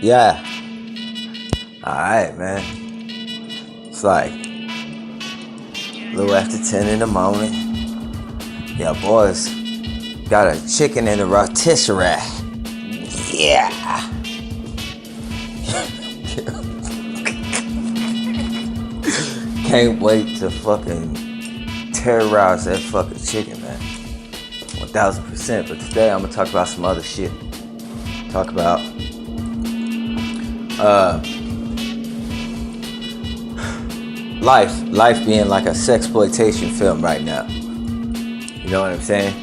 Yeah. Alright, man. It's like a little after 10 in the morning. Yeah, boys got a chicken in the rotisserie. Yeah. Can't wait to fucking terrorize that fucking chicken, man. 1000%. But today I'm gonna talk about some other shit. Talk about life being like a sexploitation film right now. You know what I'm saying?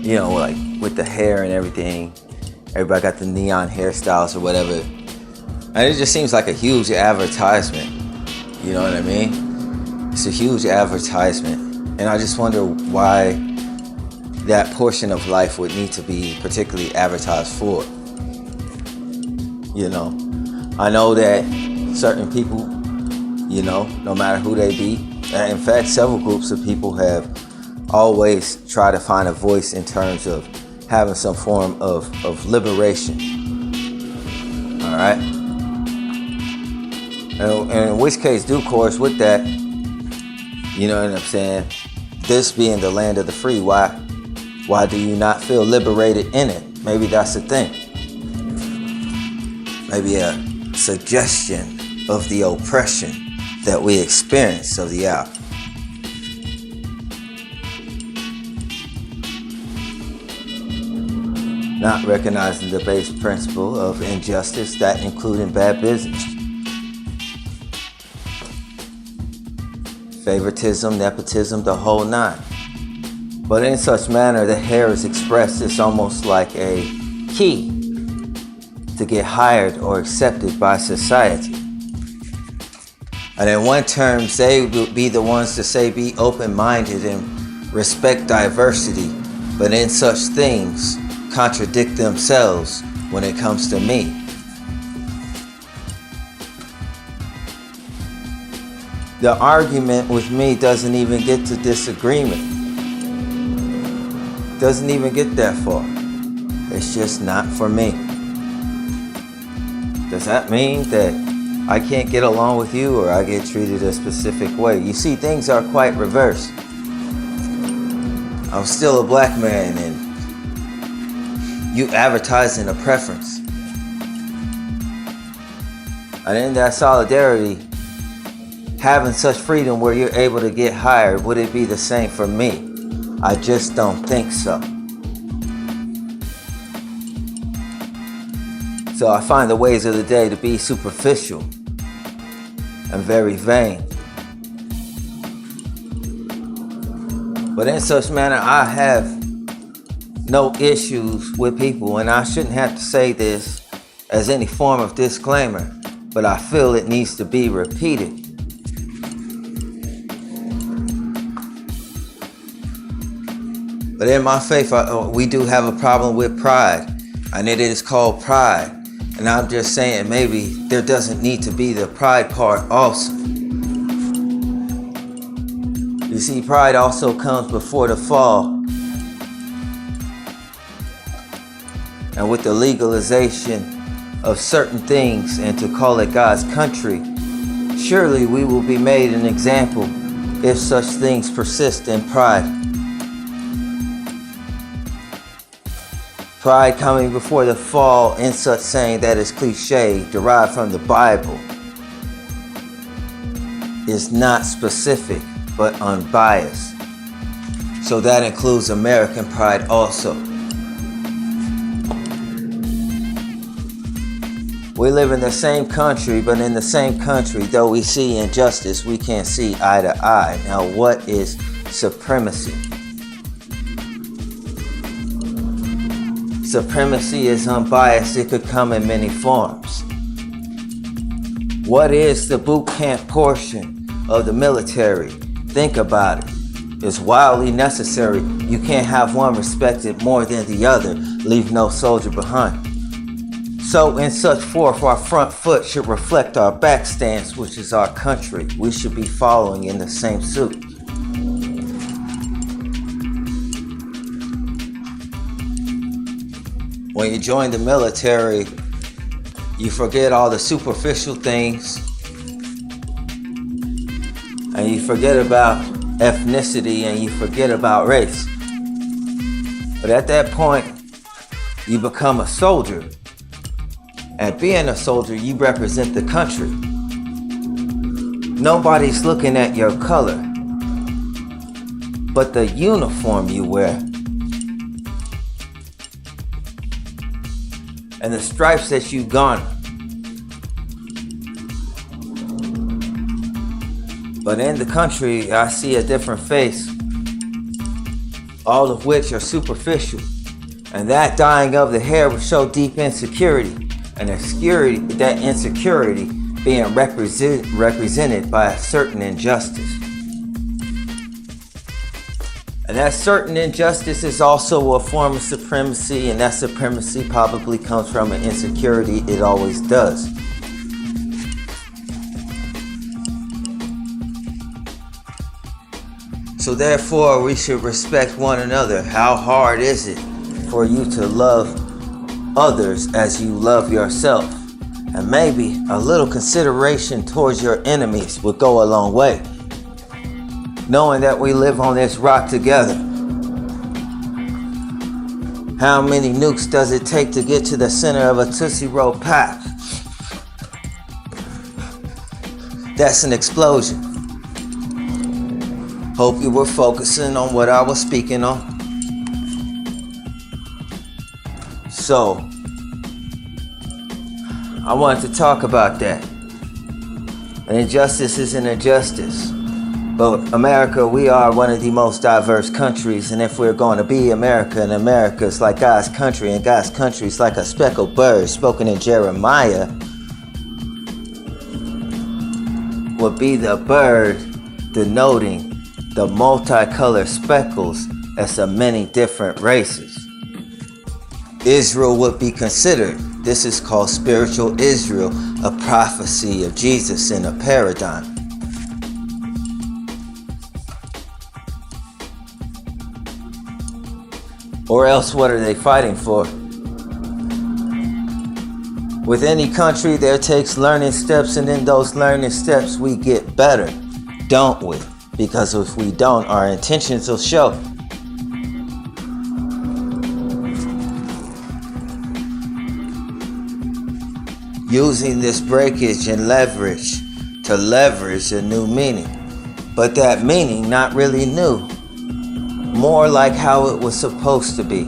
You know, like with the hair and everything. Everybody got the neon hairstyles or whatever. And it just seems like a huge advertisement. You know what I mean? It's a huge advertisement. And I just wonder why that portion of life would need to be particularly advertised for. You know, I know that certain people, you know, no matter who they be, in fact, several groups of people have always tried to find a voice in terms of having some form of liberation. All right? And in which case, due course with that, you know what I'm saying, this being the land of the free, why do you not feel liberated in it? Maybe that's the thing. Maybe a suggestion of the oppression that we experience of the hour. Not recognizing the base principle of injustice, that including bad business. Favoritism, nepotism, the whole nine. But in such manner, the hair is expressed as almost like a key to get hired or accepted by society. And in one term, they will be the ones to say be open-minded and respect diversity, but in such things, contradict themselves when it comes to me. The argument with me doesn't even get to disagreement. Doesn't even get that far. It's just not for me. Does that mean that I can't get along with you or I get treated a specific way? You see, things are quite reversed. I'm still a black man and you advertising a preference. And in that solidarity, having such freedom where you're able to get hired, would it be the same for me? I just don't think so. So I find the ways of the day to be superficial and very vain. But in such manner, I have no issues with people, and I shouldn't have to say this as any form of disclaimer, but I feel it needs to be repeated. But in my faith, we do have a problem with pride, and it is called pride. And I'm just saying maybe there doesn't need to be the pride part also. You see, pride also comes before the fall. And with the legalization of certain things and to call it God's country, surely we will be made an example if such things persist in pride. Pride coming before the fall, in such saying that is cliche, derived from the Bible, is not specific but unbiased. So that includes American pride also. We live in the same country, but in the same country, though we see injustice, we can't see eye to eye. Now, what is supremacy? Supremacy is unbiased. It could come in many forms. What is the boot camp portion of the military? Think about it. It's wildly necessary. You can't have one respected more than the other. Leave no soldier behind. So in such forth, our front foot should reflect our back stance, which is our country. We should be following in the same suit. When you join the military, You forget all the superficial things. And you forget about ethnicity and you forget about race. But at that point, you become a soldier. And being a soldier, you represent the country. Nobody's looking at your color, but the uniform you wear. And the stripes that you garner. But in the country, I see a different face, all of which are superficial. And that dyeing of the hair will show deep insecurity. And that insecurity being represented by a certain injustice. And that certain injustice is also a form of supremacy, and that supremacy probably comes from an insecurity. It always does. So therefore, we should respect one another. How hard is it for you to love others as you love yourself? And maybe a little consideration towards your enemies would go a long way. Knowing that we live on this rock together. How many nukes does it take to get to the center of a Tootsie Roll pack? That's an explosion. Hope you were focusing on what I was speaking on. So, I wanted to talk about that. An injustice is an injustice. But America, we are one of the most diverse countries. And if we're going to be America, and America is like God's country, and God's country is like a speckled bird, spoken in Jeremiah, would be the bird denoting the multicolored speckles as of many different races. Israel would be considered. This is called spiritual Israel, a prophecy of Jesus in a paradigm. Or else what are they fighting for? With any country, there takes learning steps, and in those learning steps, we get better, don't we? Because if we don't, our intentions will show. Using this breakage and leverage to leverage a new meaning. But that meaning not really new. More like how it was supposed to be.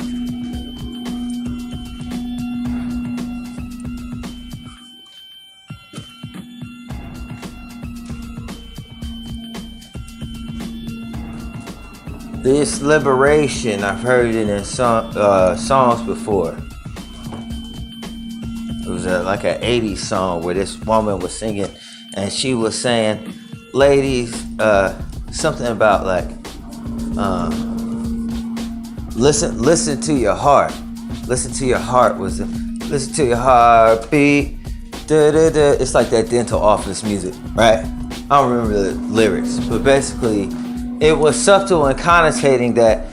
This liberation, I've heard it in songs before. It was like an 80s song where this woman was singing and she was saying, ladies, something about like, listen to your heart. Listen to your heart listen to your heartbeat. It's like that dental office music, right? I don't remember the lyrics, but basically it was subtle and connotating that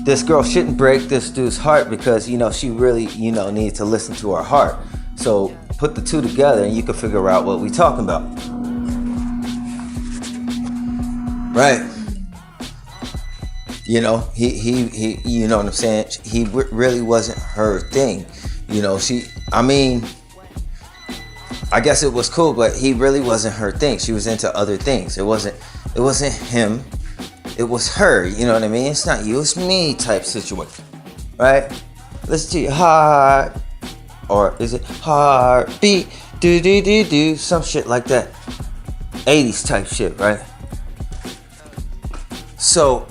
this girl shouldn't break this dude's heart because, she really, needs to listen to her heart. So put the two together and you can figure out what we're talking about. Right. He you know what I'm saying? He really wasn't her thing. I guess it was cool, but he really wasn't her thing. She was into other things. It wasn't him. It was her, you know what I mean? It's not you, it's me type situation, right? Listen to your heart, or is it heartbeat, do, some shit like that. 80s type shit, right? So,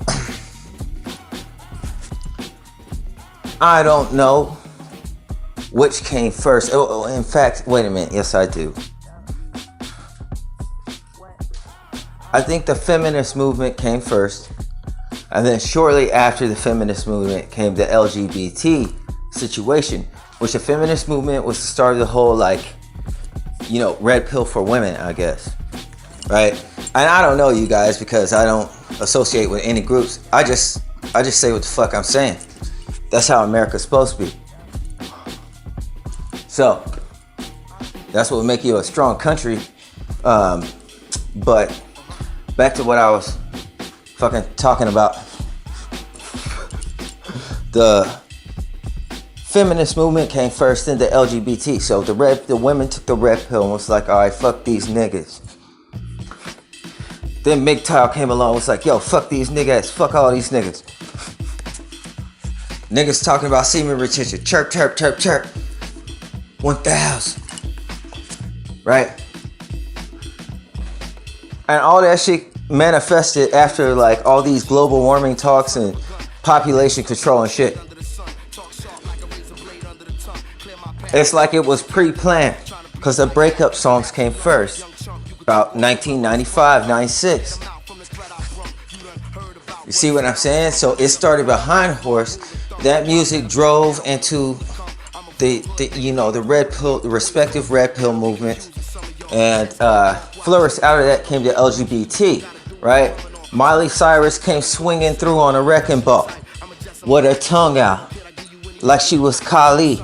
I don't know which came first. Oh, in fact, wait a minute, yes I do. I think the feminist movement came first, and then shortly after the feminist movement came the LGBT situation, which the feminist movement was the start of the whole, red pill for women, I guess, right? And I don't know you guys because I don't associate with any groups. I just say what the fuck I'm saying. That's how America's supposed to be. So, That's what would make you a strong country. But back to what I was fucking talking about. The feminist movement came first, then the LGBT. So the women took the red pill and was like, all right, fuck these niggas. Then MGTOW came along and was like, yo, fuck these niggas, fuck all these niggas. Niggas talking about semen retention. Chirp, chirp, chirp, chirp. 1,000. Right? And all that shit manifested after like all these global warming talks and population control and shit. It's like it was pre-planned because the breakup songs came first. About 1995, 96. You see what I'm saying? So it started behind Horse. That music drove into the red pill, the respective red pill movement, and flourished out of that came the LGBT, right? Miley Cyrus came swinging through on a wrecking ball with her tongue out like she was Kali.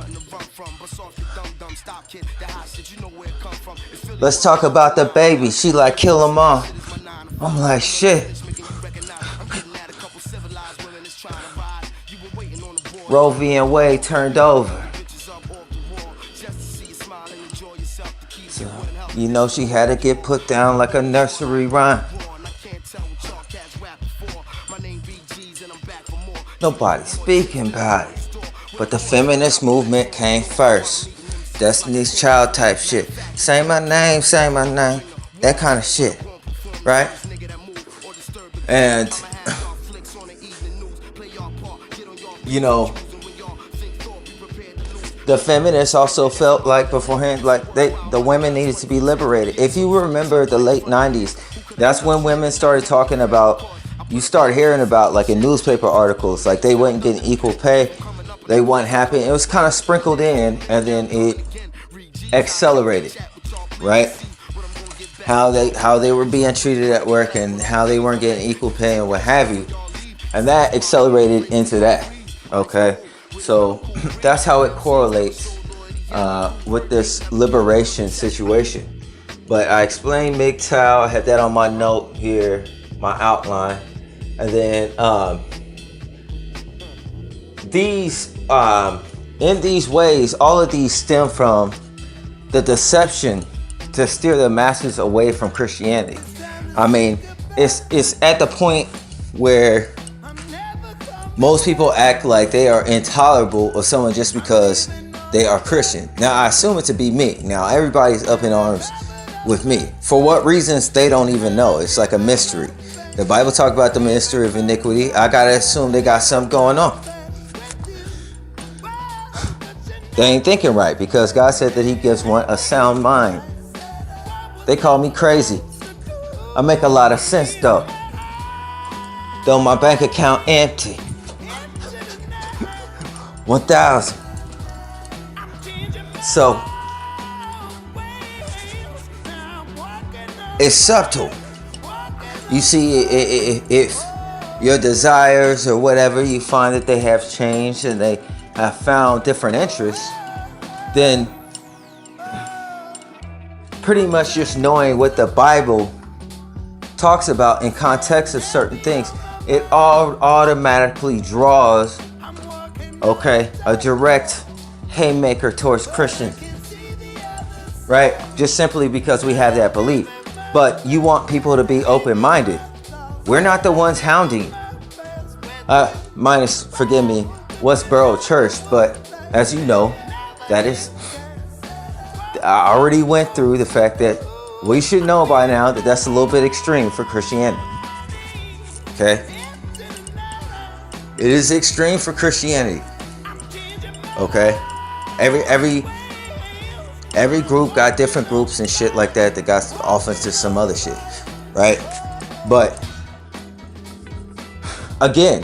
Let's talk about the baby. She like kill them all. I'm like shit. Roe v. and Wade turned over. So, you know she had to get put down like a nursery rhyme. Nobody speaking about it. But the feminist movement came first. Destiny's Child type shit. Say my name, say my name. That kind of shit. Right? And you know, the feminists also felt like beforehand, like the women needed to be liberated. If you remember the late 90s, that's when women started talking about, you start hearing about like in newspaper articles, like they wasn't getting equal pay. They weren't happy. It was kind of sprinkled in and then it accelerated, right? How they were being treated at work and how they weren't getting equal pay and what have you. And that accelerated into that, okay? So that's how it correlates with this liberation situation. But I explained MGTOW, I had that on my note here, my outline. And then in these ways, all of these stem from the deception to steer the masses away from Christianity. I mean, it's at the point where most people act like they are intolerable of someone just because they are Christian. Now, I assume it to be me. Now, everybody's up in arms with me. For what reasons, they don't even know. It's like a mystery. The Bible talks about the mystery of iniquity. I gotta assume they got something going on. They ain't thinking right because God said that he gives one a sound mind. They call me crazy. I make a lot of sense though. Though my bank account empty. 1,000. So it's subtle. You see, if your desires or whatever, you find that they have changed and they have found different interests, then pretty much just knowing what the Bible talks about in context of certain things, it all automatically draws, okay, a direct haymaker towards Christians, right? Just simply because we have that belief. But you want people to be open-minded. We're not the ones hounding. Minus, forgive me, Westboro Church, but as you know, that is, I already went through the fact that we should know by now that that's a little bit extreme for Christianity. Okay? It is extreme for Christianity. Okay? Every group got different groups and shit like that got off into some other shit. Right? But again,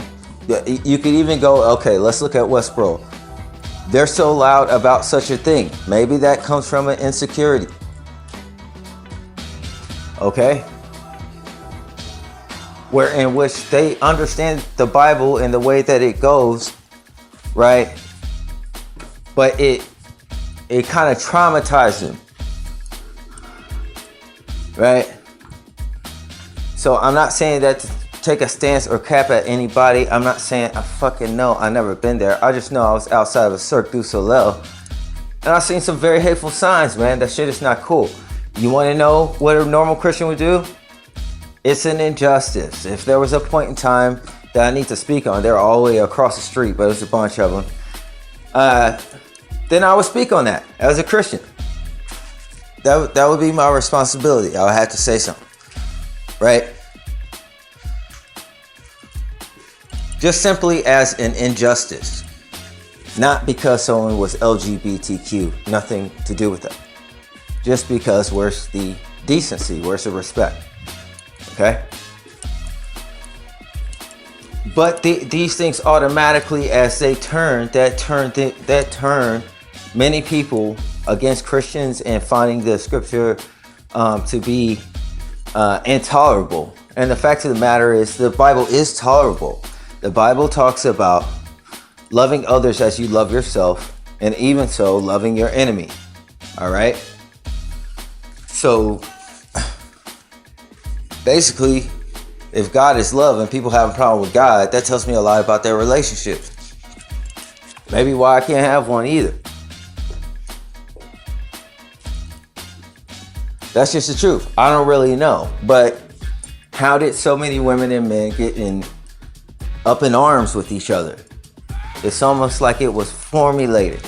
you could even go, okay, let's look at Westboro. They're so loud about such a thing. Maybe that comes from an insecurity. Okay? Where in which they understand the Bible in the way that it goes, right? But it kind of traumatized them right? So I'm not saying that to take a stance or cap at anybody. I'm not saying I fucking know. I never been there. I just know I was outside of a Cirque du Soleil. And I seen some very hateful signs, man. That shit is not cool. You want to know what a normal Christian would do? It's an injustice. If there was a point in time that I need to speak on, they're all the way across the street, but there's a bunch of them. Then I would speak on that as a Christian. That would be my responsibility. I would have to say something, right? Just simply as an injustice. Not because someone was LGBTQ, nothing to do with that. Just because where's the decency, where's the respect, okay? But these things automatically, as they turn many people against Christians and finding the scripture to be intolerable. And the fact of the matter is, the Bible is tolerable. The Bible talks about loving others as you love yourself, and even so, loving your enemy. All right? So, basically, if God is love and people have a problem with God, that tells me a lot about their relationship. Maybe why I can't have one either. That's just the truth. I don't really know. But how did so many women and men get up in arms with each other? It's almost like it was formulated.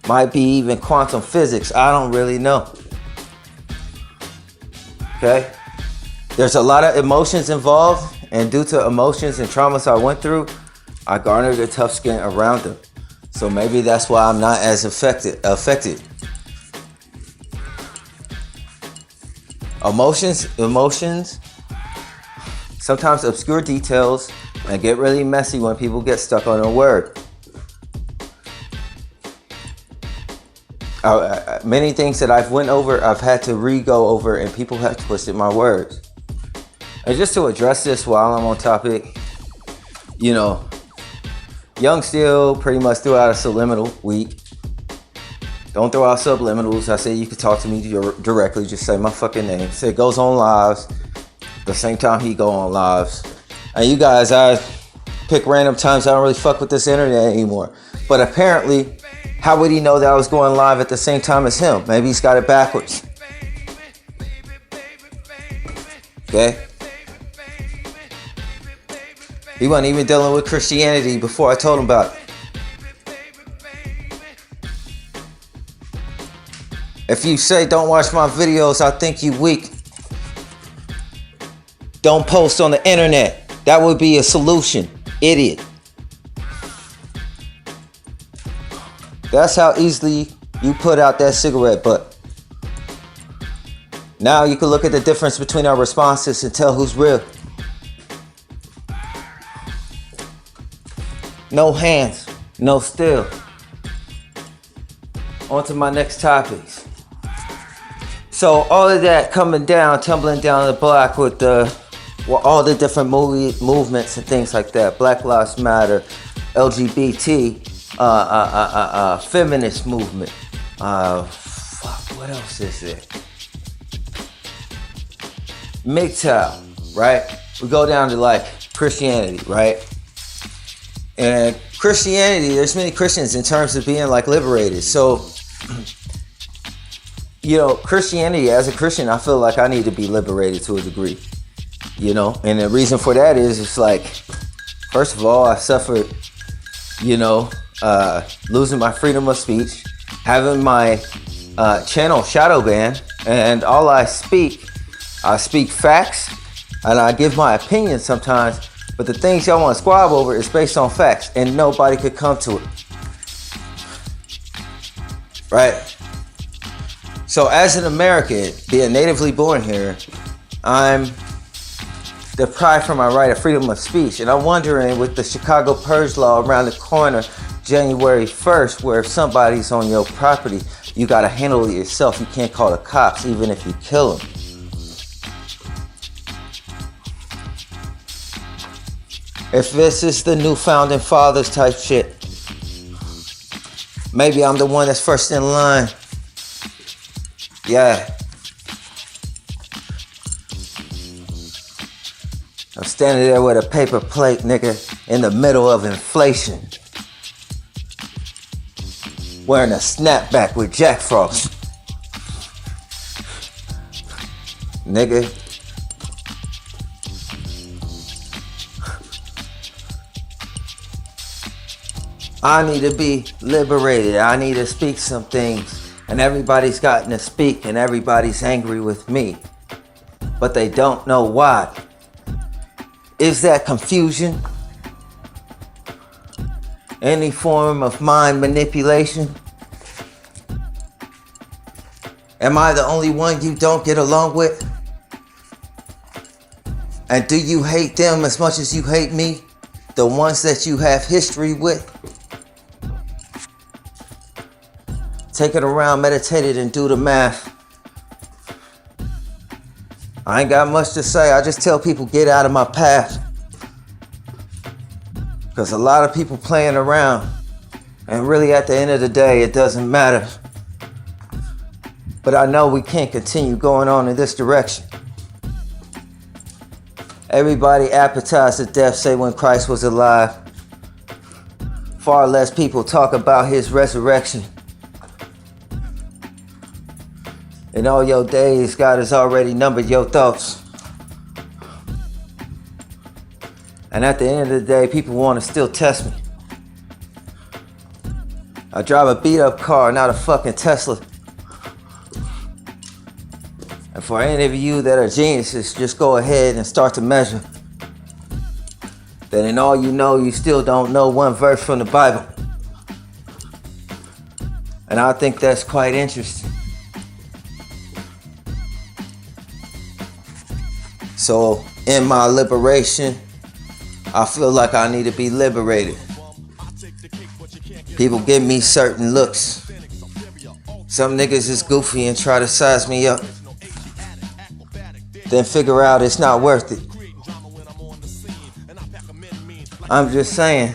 Might be even quantum physics. I don't really know. Okay? There's a lot of emotions involved, and due to emotions and traumas I went through, I garnered a tough skin around them. So maybe that's why I'm not as affected. Emotions, sometimes obscure details, and get really messy when people get stuck on a word. Many things that I've went over, I've had to re-go over, and people have twisted my words. And just to address this while I'm on topic, Young still pretty much threw out a subliminal week. Don't throw out subliminals. I say you can talk to me directly. Just say my fucking name. Say it goes on lives. The same time he go on lives. And you guys, I pick random times. I don't really fuck with this internet anymore. But apparently, how would he know that I was going live at the same time as him? Maybe he's got it backwards. Okay? He wasn't even dealing with Christianity before I told him about it. If you say don't watch my videos, I think you weak. Don't post on the internet. That would be a solution, idiot. That's how easily you put out that cigarette butt. Now you can look at the difference between our responses and tell who's real. No hands, no still. On to my next topics. So all of that coming down, tumbling down the block with all the different movements and things like that. Black Lives Matter, LGBT, feminist movement. What else is there? MGTOW, right? We go down to like Christianity, right? And Christianity, there's many Christians in terms of being like liberated. So, Christianity, as a Christian, I feel like I need to be liberated to a degree, and the reason for that is it's like, first of all, I suffered, losing my freedom of speech, having my channel shadow banned, and all I speak facts, and I give my opinion sometimes, but the things y'all want to squab over is based on facts, and nobody could come to it. Right? So as an American, being natively born here, I'm deprived from my right of freedom of speech. And I'm wondering, with the Chicago Purge law around the corner, January 1st, where if somebody's on your property, you got to handle it yourself. You can't call the cops, even if you kill them. If this is the new founding fathers type shit, maybe I'm the one that's first in line. Yeah. I'm standing there with a paper plate, nigga, in the middle of inflation. Wearing a snapback with Jack Frost. Nigga. I need to be liberated. I need to speak some things. And everybody's gotten to speak and everybody's angry with me. But they don't know why. Is that confusion? Any form of mind manipulation? Am I the only one you don't get along with? And do you hate them as much as you hate me? The ones that you have history with? Take it around, meditate it, and do the math. I ain't got much to say. I just tell people get out of my path. Because a lot of people playing around. And really at the end of the day, it doesn't matter. But I know we can't continue going on in this direction. Everybody appetized to death say when Christ was alive. Far less people talk about his resurrection. In all your days, God has already numbered your thoughts. And at the end of the day, people want to still test me. I drive a beat up car, not a fucking Tesla. And for any of you that are geniuses, just go ahead and start to measure. That in all you know, you still don't know one verse from the Bible. And I think that's quite interesting. So in my liberation, I feel like I need to be liberated. People give me certain looks. Some niggas is goofy and try to size me up. Then figure out it's not worth it. I'm just saying,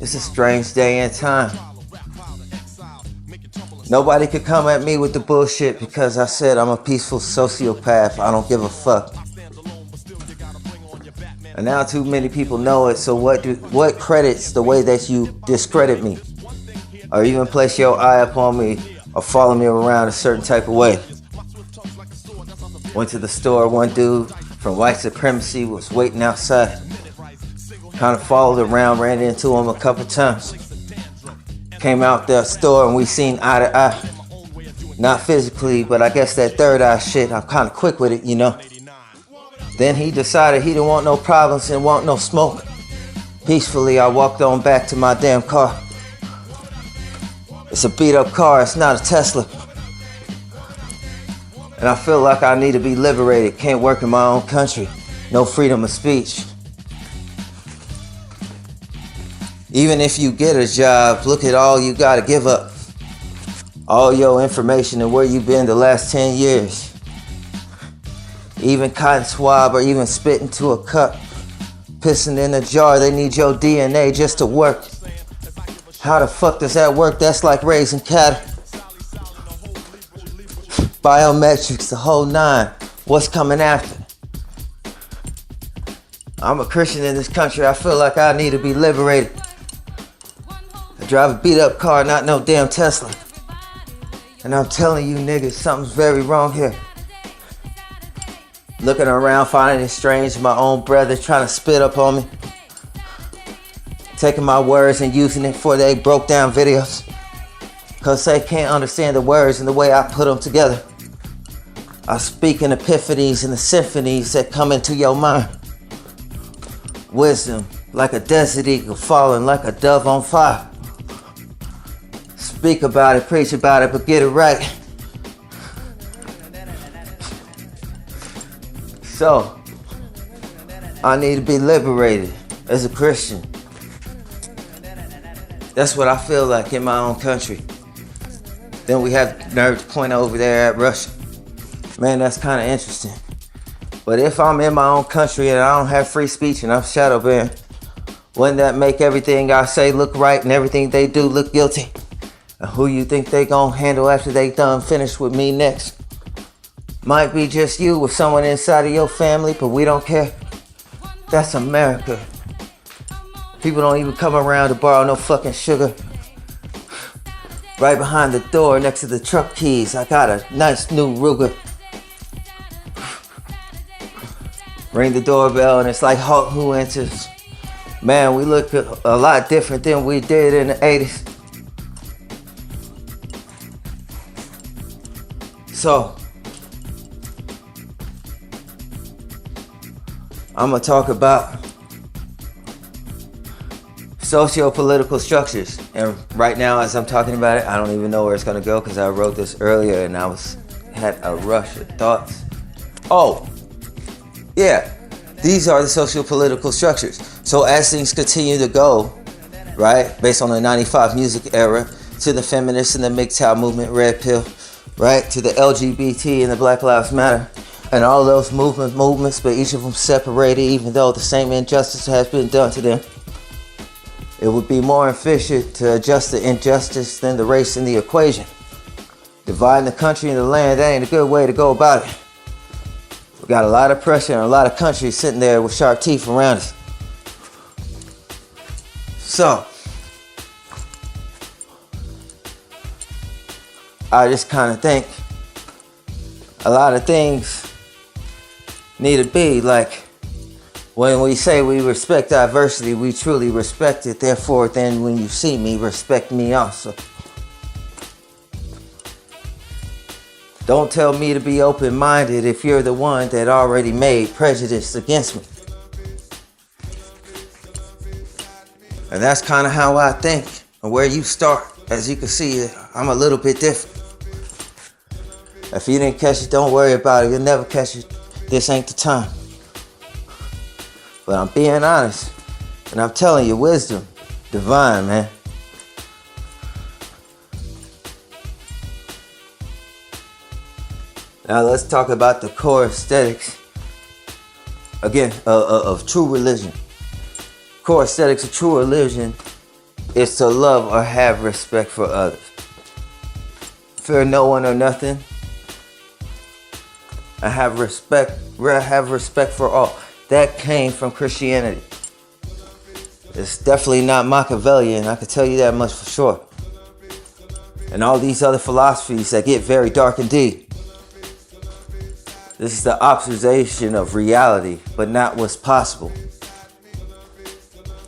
it's a strange day and time. Nobody could come at me with the bullshit because I said I'm a peaceful sociopath. I don't give a fuck. And now too many people know it, so what credits the way that you discredit me? Or even place your eye upon me or follow me around a certain type of way. Went to the store, one dude from white supremacy was waiting outside. Kind of followed around, ran into him a couple times. Came out the store and we seen eye to eye. Not physically, but I guess that third eye shit, I'm kind of quick with it, you know. Then he decided he didn't want no problems and want no smoke. Peacefully, I walked on back to my damn car. It's a beat up car, it's not a Tesla. And I feel like I need to be liberated. Can't work in my own country. No freedom of speech. Even if you get a job, look at all you gotta give up. All your information and where you've been the last 10 years. Even cotton swab or even spit into a cup. Pissing in a jar, they need your DNA just to work. How the fuck does that work? That's like raising cattle. Biometrics, the whole nine. What's coming after? I'm a Christian in this country. I feel like I need to be liberated. I drive a beat up car, not no damn Tesla. And I'm telling you niggas, something's very wrong here. Looking around, finding it strange, my own brother trying to spit up on me. Taking my words and using it for they broke down videos. Cause they can't understand the words and the way I put them together. I speak in epiphanies and the symphonies that come into your mind. Wisdom, like a desert eagle falling like a dove on fire. Speak about it, preach about it, but get it right. So, I need to be liberated as a Christian. That's what I feel like in my own country. Then we have nerve to point over there at Russia. Man, that's kind of interesting. But if I'm in my own country and I don't have free speech and I'm shadow banned, wouldn't that make everything I say look right and everything they do look guilty? And who you think they gonna handle after they done finish with me next? Might be just you with someone inside of your family, but we don't care. That's America. People don't even come around to borrow no fucking sugar. Right behind the door next to the truck keys, I got a nice new Ruger. Ring the doorbell and it's like Hulk who enters. Man, we look a lot different than we did in the 80s. So, I'm gonna talk about socio-political structures. And right now, as I'm talking about it, I don't even know where it's gonna go because I wrote this earlier and had a rush of thoughts. Oh, yeah, these are the socio-political structures. So as things continue to go, right, based on the 95 music era, to the feminists and the MGTOW movement, Red Pill, right, to the LGBT and the Black Lives Matter, and all those movements, but each of them separated, even though the same injustice has been done to them. It would be more efficient to adjust the injustice than the race in the equation. Dividing the country and the land, that ain't a good way to go about it. We got a lot of pressure and a lot of countries sitting there with sharp teeth around us. So, I just kind of think a lot of things need to be like, when we say we respect diversity, we truly respect it. Therefore, then when you see me, respect me also. Don't tell me to be open-minded if you're the one that already made prejudice against me. And that's kind of how I think and where you start. As you can see, I'm a little bit different. If you didn't catch it, don't worry about it. You'll never catch it. This ain't the time. But I'm being honest. And I'm telling you, wisdom, divine, man. Now let's talk about the core aesthetics, again, of true religion. Core aesthetics of true religion is to love or have respect for others. Fear no one or nothing. I have respect for all. That came from Christianity. It's definitely not Machiavellian, I can tell you that much for sure. And all these other philosophies that get very dark indeed. This is the observation of reality, but not what's possible.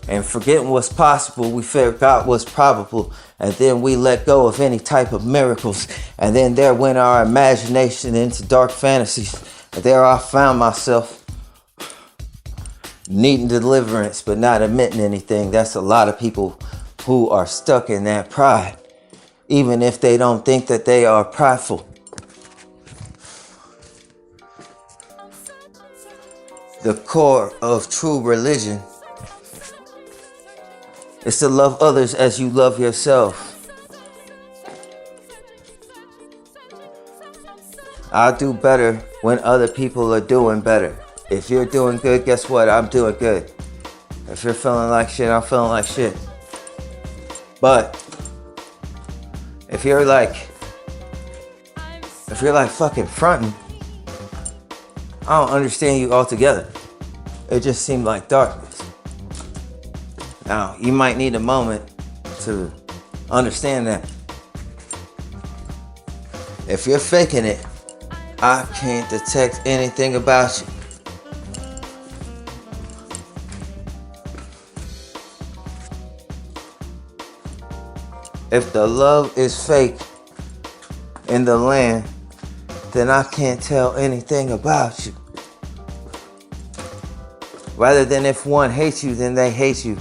And forgetting what's possible, we forgot what's probable, and then we let go of any type of miracles. And then there went our imagination into dark fantasies. And there I found myself needing deliverance, but not admitting anything. That's a lot of people who are stuck in that pride, even if they don't think that they are prideful. The core of true religion is to love others as you love yourself. I do better when other people are doing better. If you're doing good, guess what? I'm doing good. If you're feeling like shit, I'm feeling like shit. But if you're like fucking fronting, I don't understand you altogether. It just seemed like darkness. Now, you might need a moment to understand that. If you're faking it, I can't detect anything about you. If the love is fake in the land, then I can't tell anything about you. Rather than if one hates you, then they hate you.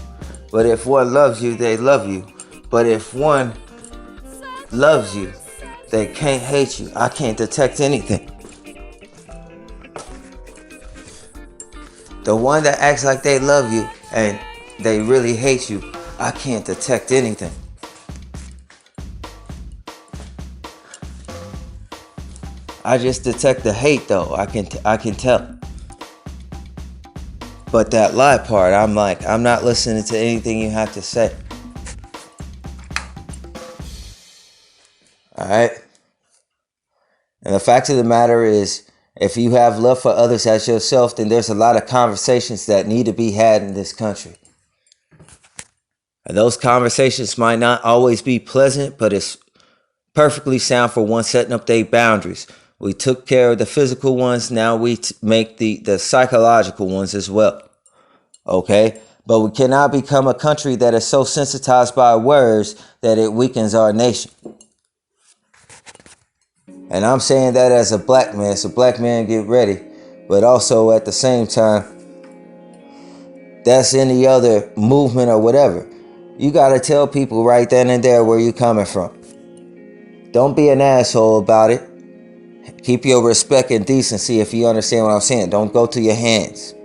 But if one loves you, they love you. But if one loves you, they can't hate you. I can't detect anything. The one that acts like they love you and they really hate you, I can't detect anything. I just detect the hate though. I can tell. But that lie part, I'm not listening to anything you have to say. Alright? And the fact of the matter is, If you have love for others as yourself, then there's a lot of conversations that need to be had in this country. And those conversations might not always be pleasant, but it's perfectly sound for one setting up their boundaries. We took care of the physical ones. Now we make the psychological ones as well. Okay? But we cannot become a country that is so sensitized by words that it weakens our nation. And I'm saying that as a black man. So black man, get ready. But also at the same time, that's any other movement or whatever. You got to tell people right then and there where you're coming from. Don't be an asshole about it. Keep your respect and decency, if you understand what I'm saying. Don't go to your hands.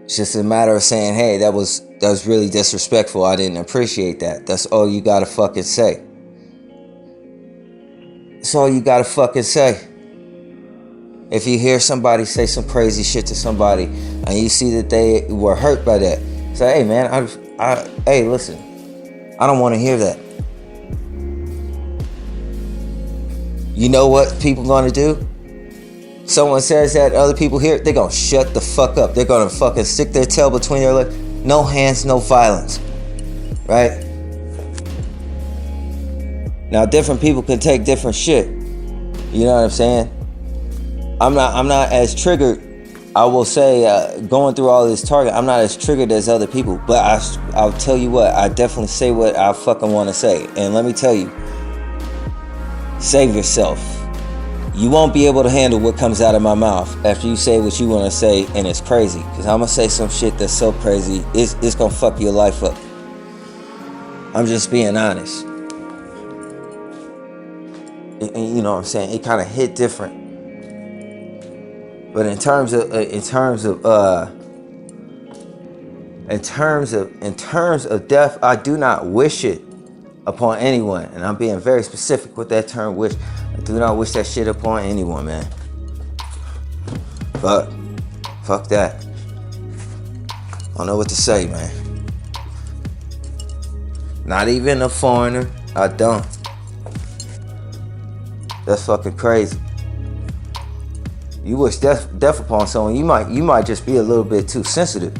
It's just a matter of saying, hey, that was really disrespectful. I didn't appreciate that. That's all you got to fucking say. That's all you got to fucking say. If you hear somebody say some crazy shit to somebody and you see that they were hurt by that, say, hey, man, hey, listen, I don't want to hear that. You know what people going to do? Someone says that, other people hear it, they're going to shut the fuck up. They're going to fucking stick their tail between their legs. No hands, no violence. Right? Now, different people can take different shit. You know what I'm saying? I'm not as triggered. I will say, going through all this Target, I'm not as triggered as other people. But I'll tell you what, I definitely say what I fucking want to say. And let me tell you, save yourself. You won't be able to handle what comes out of my mouth after you say what you want to say, and it's crazy. Because I'm going to say some shit that's so crazy, it's going to fuck your life up. I'm just being honest. And you know what I'm saying? It kind of hit different. But in terms of death, I do not wish it upon anyone. And I'm being very specific with that term, wish. I do not wish that shit upon anyone, man. Fuck that. I don't know what to say, man. Not even a foreigner. I don't. That's fucking crazy. You wish death upon someone, you might just be a little bit too sensitive.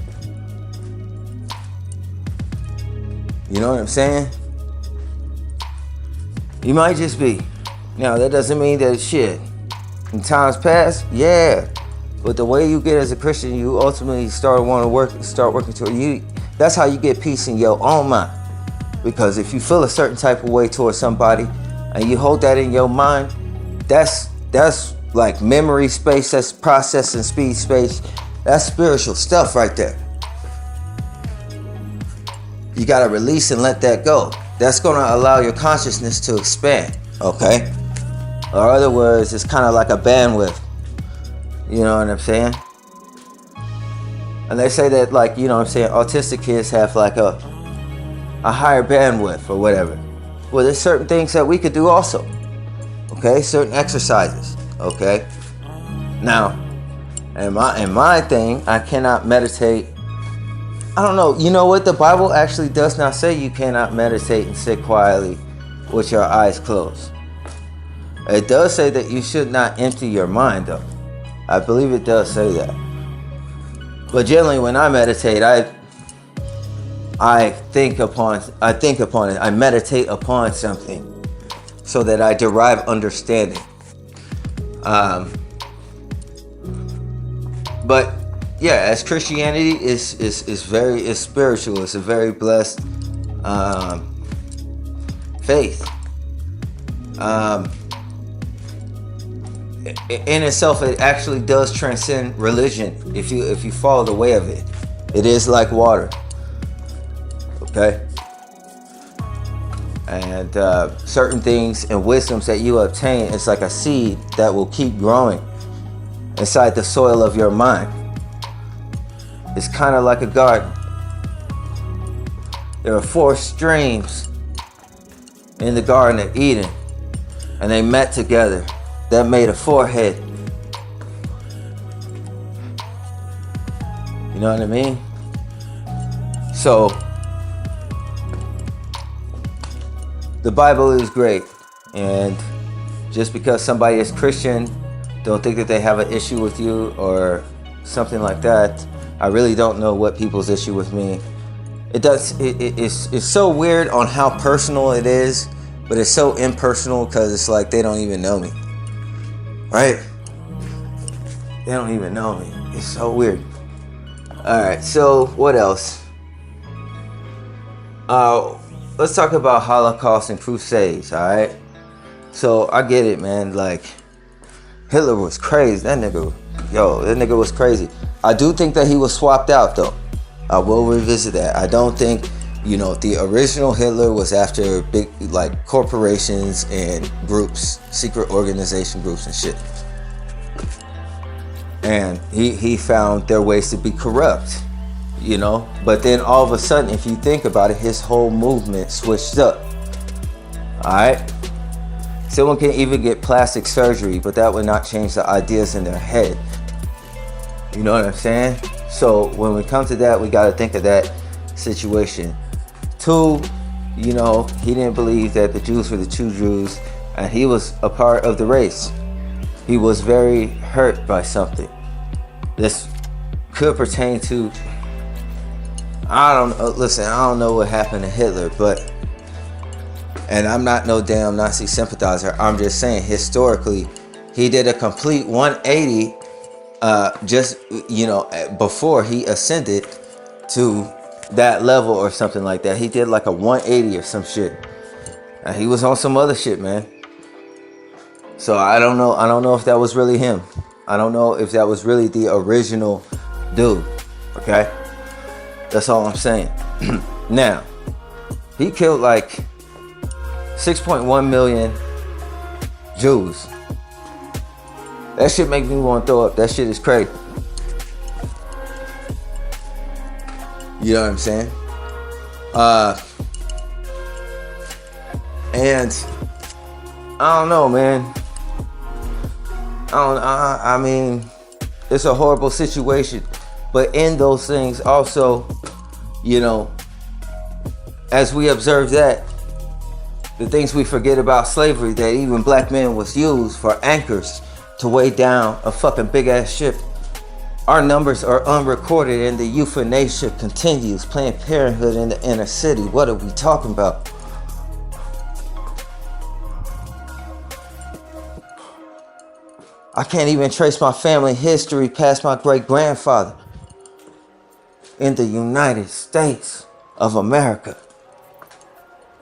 You know what I'm saying? You might just be. Now, that doesn't mean that shit. In times past, yeah. But the way you get as a Christian, you ultimately start working toward you. That's how you get peace in your own mind. Because if you feel a certain type of way towards somebody and you hold that in your mind, that's like memory space, that's processing speed space. That's spiritual stuff right there. You gotta release and let that go. That's gonna allow your consciousness to expand, okay? Or other words, it's kind of like a bandwidth. You know what I'm saying? And they say that, like, you know what I'm saying, autistic kids have like a higher bandwidth or whatever. Well, there's certain things that we could do also. Okay, certain exercises. Okay. Now, in my thing, I cannot meditate. I don't know. You know what? The Bible actually does not say you cannot meditate and sit quietly with your eyes closed. It does say that you should not empty your mind, though. I believe it does say that. But generally, when I meditate, I think upon it. I meditate upon something so that I derive understanding. But yeah, as Christianity is very spiritual. It's a very blessed faith. In itself, it actually does transcend religion. If you follow the way of it, it is like water. Okay. And certain things and wisdoms that you obtain, it's like a seed that will keep growing inside the soil of your mind. It's kind of like a garden. There are 4 streams in the Garden of Eden, and they met together. That made a forehead. You know what I mean? So, the Bible is great, and just because somebody is Christian don't think that they have an issue with you or something like that. I really don't know what people's issue with me. It's so weird on how personal it is, but it's so impersonal because it's like they don't even know me, right? They don't even know me. It's so weird. All right, so what else? Let's talk about Holocaust and Crusades. All right. So I get it, man. Like, Hitler was crazy. That nigga was crazy. I do think that he was swapped out, though. I will revisit that. I don't think, the original Hitler was after big, like, corporations and groups, secret organization groups and shit. And he found their ways to be corrupt, But then all of a sudden, if you think about it, his whole movement switched up. All right? Someone can even get plastic surgery, but that would not change the ideas in their head. You know what I'm saying? So when we come to that, we got to think of that situation. 2, he didn't believe that the Jews were the true Jews, and he was a part of the race. He was very hurt by something. This could pertain to, I don't know what happened to Hitler, and I'm not no damn Nazi sympathizer. I'm just saying, historically, he did a complete 180 before he ascended to that level or something like that. He did like a 180 or some shit. And he was on some other shit, man. So I don't know if that was really him. I don't know if that was really the original dude. Okay? That's all I'm saying. Now, he killed like 6.1 million Jews. That shit make me want to throw up. That shit is crazy. You know what I'm saying? And I don't know, man. I mean, it's a horrible situation. But in those things also, as we observe that, the things we forget about slavery, that even black men was used for anchors to weigh down a fucking big ass ship. Our numbers are unrecorded and the euthanasia continues. Planned Parenthood in the inner city. What are we talking about? I can't even trace my family history past my great grandfather in the United States of America.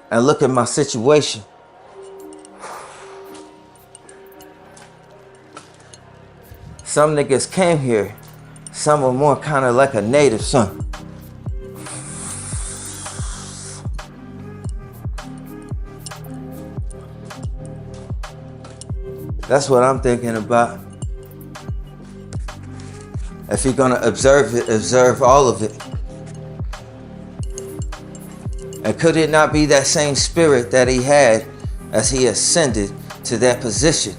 And look at my situation. Some niggas came here. Some were more kind of like a native son. That's what I'm thinking about. If you're gonna observe it, observe all of it. And could it not be that same spirit that he had as he ascended to that position?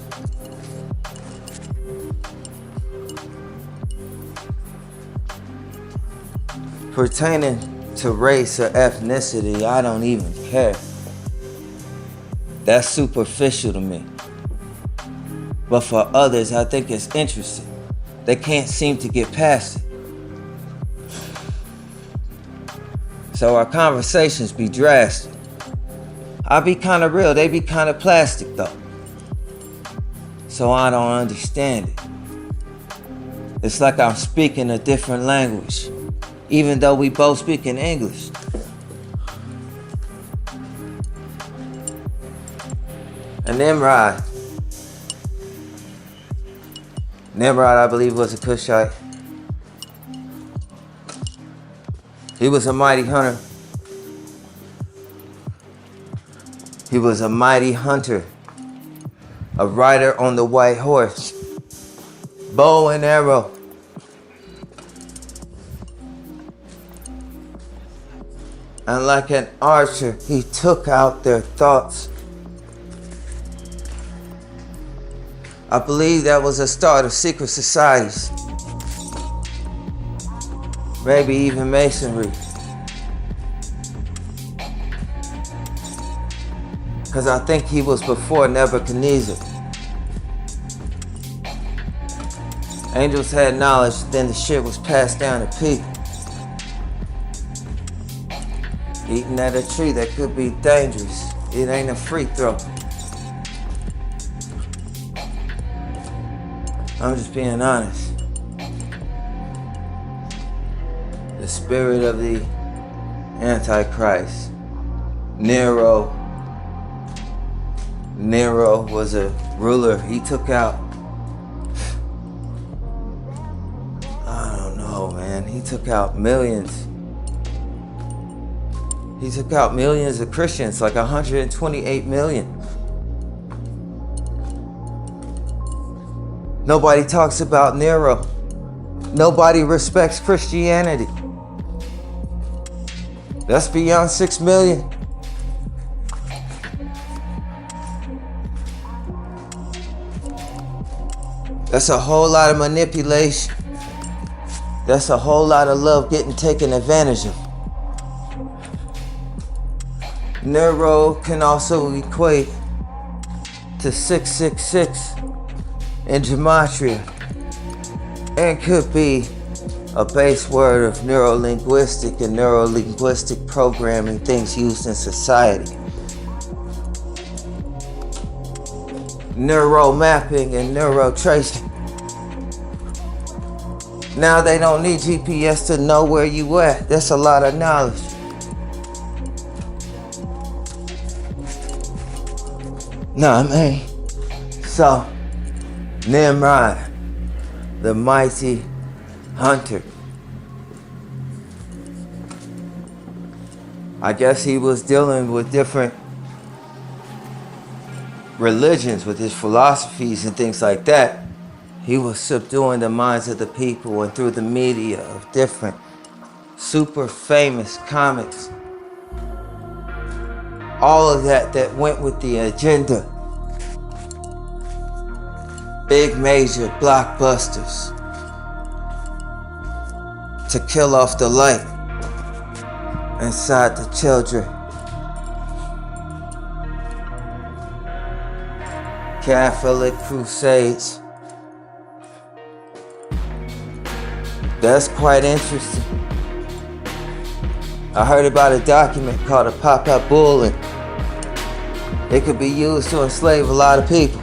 Pertaining to race or ethnicity, I don't even care. That's superficial to me. But for others, I think it's interesting. They can't seem to get past it. So our conversations be drastic. I be kind of real, they be kind of plastic though. So I don't understand it. It's like I'm speaking a different language, even though we both speak in English. And Nimrod, I believe, was a Cushite. He was a mighty hunter. He was a mighty hunter. A rider on the white horse. Bow and arrow. And like an archer, he took out their thoughts. I believe that was the start of secret societies. Maybe even masonry. Because I think he was before Nebuchadnezzar. Angels had knowledge, then the shit was passed down to people. Eating at a tree that could be dangerous. It ain't a free throw. I'm just being honest. The spirit of the Antichrist. Nero was a ruler. He took out, I don't know, man. He took out millions. He took out millions of Christians, like 128 million. Nobody talks about Nero. Nobody respects Christianity. That's beyond 6 million. That's a whole lot of manipulation. That's a whole lot of love getting taken advantage of. Nero can also equate to 666 in gematria and could be a base word of neurolinguistic and neurolinguistic programming, things used in society. Neuro mapping and neuro tracing. Now they don't need GPS to know where you at. That's a lot of knowledge. Nah, man. So, Nimrod, the mighty hunter. I guess he was dealing with different religions, with his philosophies and things like that. He was subduing the minds of the people, and through the media of different super famous comics, all of that went with the agenda. Big major blockbusters to kill off the light inside the children. Catholic crusades. That's quite interesting. I heard about a document called a pop-up bull, and it could be used to enslave a lot of people.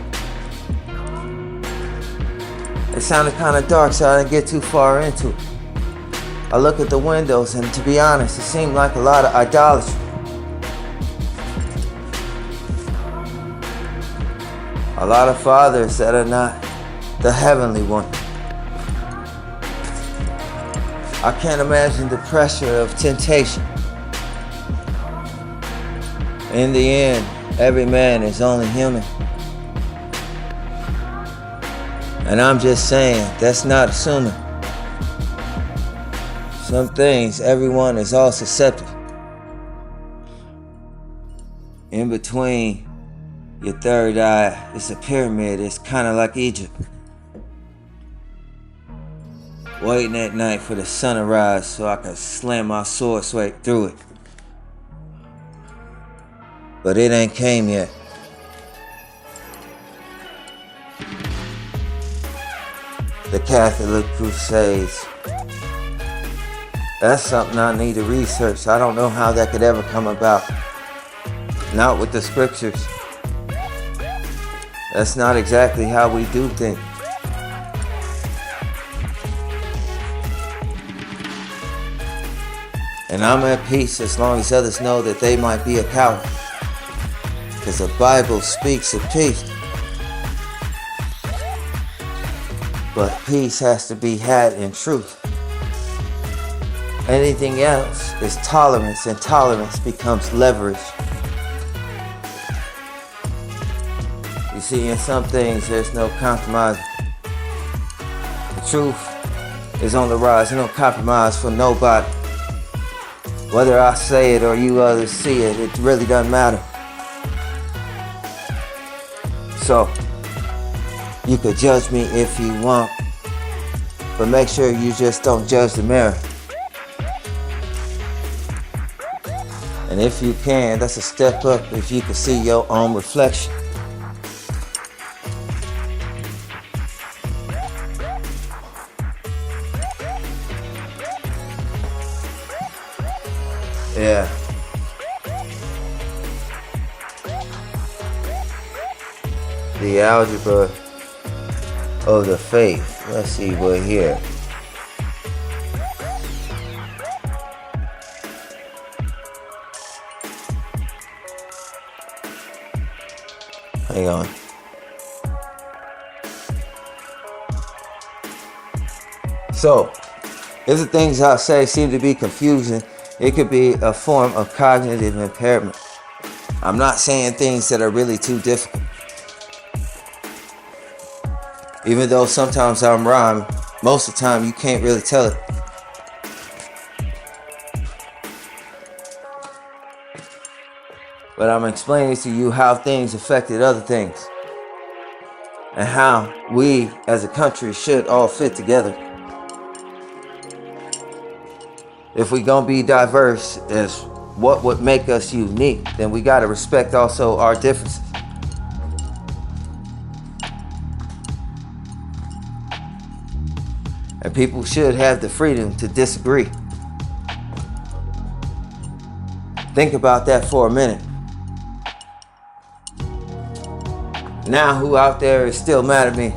It sounded kind of dark, so I didn't get too far into it. I look at the windows, and to be honest, it seemed like a lot of idolatry. A lot of fathers that are not the heavenly one. I can't imagine the pressure of temptation. In the end, every man is only human. And I'm just saying, that's not assuming. Some things, everyone is all susceptible. In between your third eye, it's a pyramid. It's kind of like Egypt. Waiting at night for the sun to rise so I can slam my sword straight through it. But it ain't came yet. The Catholic Crusades. That's something I need to research. I don't know how that could ever come about. Not with the scriptures. That's not exactly how we do things. And I'm at peace as long as others know that they might be a coward. Because the Bible speaks of peace. But peace has to be had in truth. Anything else is tolerance, and tolerance becomes leverage. You see, in some things, there's no compromise. The truth is on the rise. There's no compromise for nobody. Whether I say it or you others see it, it really doesn't matter. So, you could judge me if you want, but make sure you just don't judge the mirror. And if you can, that's a step up if you can see your own reflection. Yeah. The algebra of the faith. Let's see what here. Hang on. So, if the things I say seem to be confusing, it could be a form of cognitive impairment. I'm not saying things that are really too difficult. Even though sometimes I'm rhyme, most of the time you can't really tell it. But I'm explaining to you how things affected other things. And how we as a country should all fit together. If we gonna be diverse as what would make us unique, then we gotta respect also our differences. And people should have the freedom to disagree. Think about that for a minute. Now who out there is still mad at me?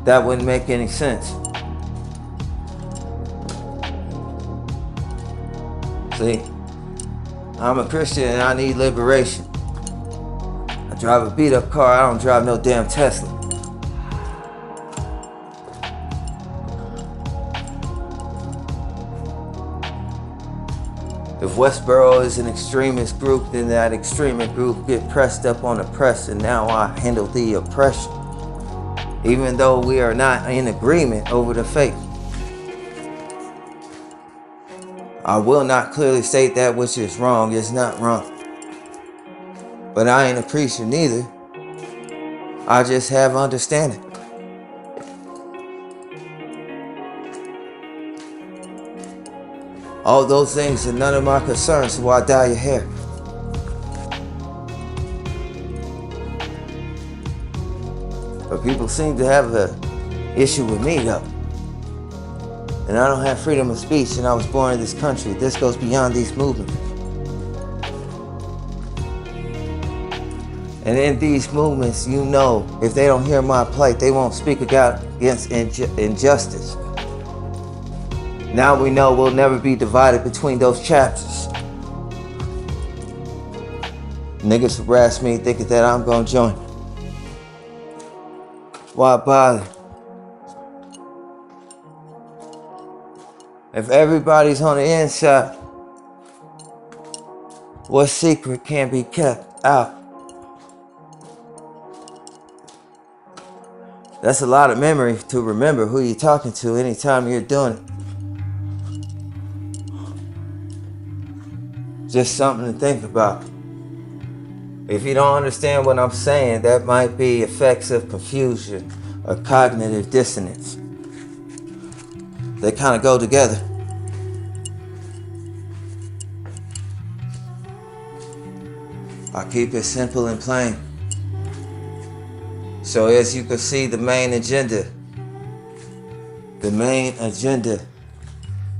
That wouldn't make any sense. See, I'm a Christian and I need liberation. I drive a beat up car, I don't drive no damn Tesla. If Westboro is an extremist group, then that extremist group get pressed up on the press, and now I handle the oppression. Even though we are not in agreement over the faith. I will not clearly state that which is wrong is not wrong. But I ain't a preacher neither. I just have understanding. All those things are none of my concerns, so I dye your hair. But people seem to have an issue with me though. And I don't have freedom of speech, and I was born in this country. This goes beyond these movements. And in these movements, you know, if they don't hear my plight, they won't speak against injustice. Now we know we'll never be divided between those chapters. Niggas harass me thinking that I'm gonna join. Why bother? If everybody's on the inside, what secret can't be kept out? That's a lot of memory to remember who you're talking to anytime you're doing it. Just something to think about. If you don't understand what I'm saying, that might be effects of confusion or cognitive dissonance. They kind of go together. I keep it simple and plain. So as you can see, the main agenda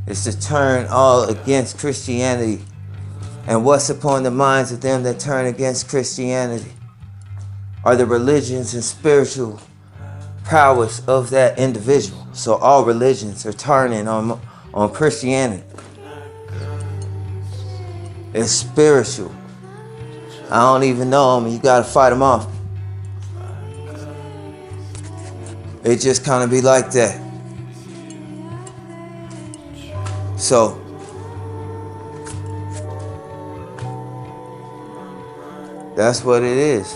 is to turn all against Christianity. And what's upon the minds of them that turn against Christianity are the religions and spiritual prowess of that individual. So all religions are turning on Christianity. It's spiritual. I don't even know them, and you gotta fight them off. It just kind of be like that. So, that's what it is.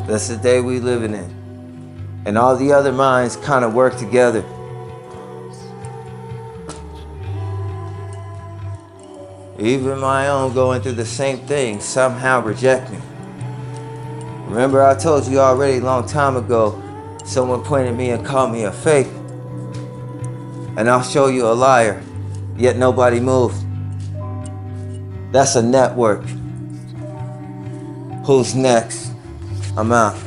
That's the day we living in. And all the other minds kind of work together. Even my own going through the same thing, somehow reject me. Remember I told you already a long time ago, someone pointed at me and called me a fake. And I'll show you a liar, yet nobody moved. That's a network. Who's next? I'm out.